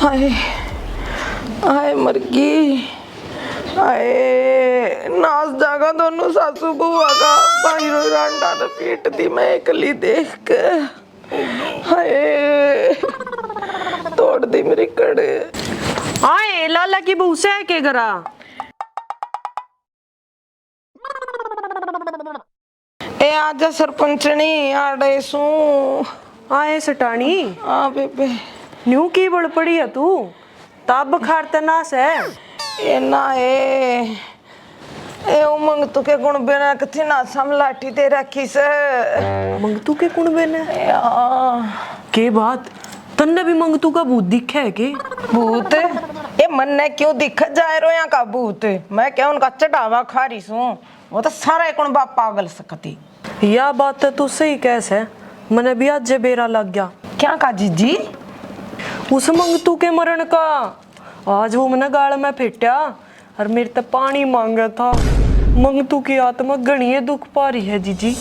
हाय हाय मर गई। हाय नाच जागा दोनों सासू बुआ का भाई रो रांडा ने पीट दी मैं अकेली देख के। हाय तोड़ दी मेरी कड़। हाय लाला की बहू से के करा ए आजा सरपंचनी आड़े सू। आए सटानी आ बेबे न्यू की बड़ पड़ी है तू ताब बुखार तनास है। ए ना ए उमंग तू के गुण बिना कथी ना समलाठी ते रखी से। मंगतू के कुण बेने के बात तन्ने भी मंगतू का भूत दिखे है के भूत ये मन ने क्यों दिख जाए रो यहाँ का भूत। मैं क्या उनका चढ़ावा खा रही हूँ वो तो सारा एक बाप पागल सकती। या बात तो सही कैसे मने भी आज बेरा लग गया। क्या का जीजी उस मंगतू के मरण का आज वो मने गाल में फेंटा और मेरे तो पानी मांगा था। मंगतू की आत्मा घनी दुख पा रही है जीजी।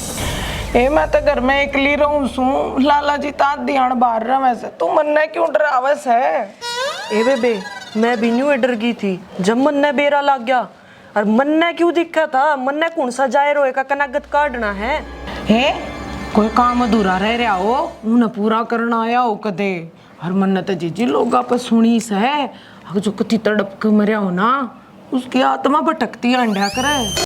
ए मैं तो घर में अकेली रहूं सू लाला जी तात ध्यान बाहर रहा वैसे तू मन ने क्यों डरावस है। ए बेबे मैं भी न्यू डर गई थी जब मन ने बेरा लग गया और मन ने क्यों दिखा था मन ने कौन सा जाए रोए का कनागत काटना है। हे कोई काम अधूरा रह रहा हो उन्हें पूरा करना आया हो कदे और मन ने तो जीजी लोग आप सुनी से जो कथी तड़प के मरिया हो ना उसकी आत्मा भटकती अंडा करे।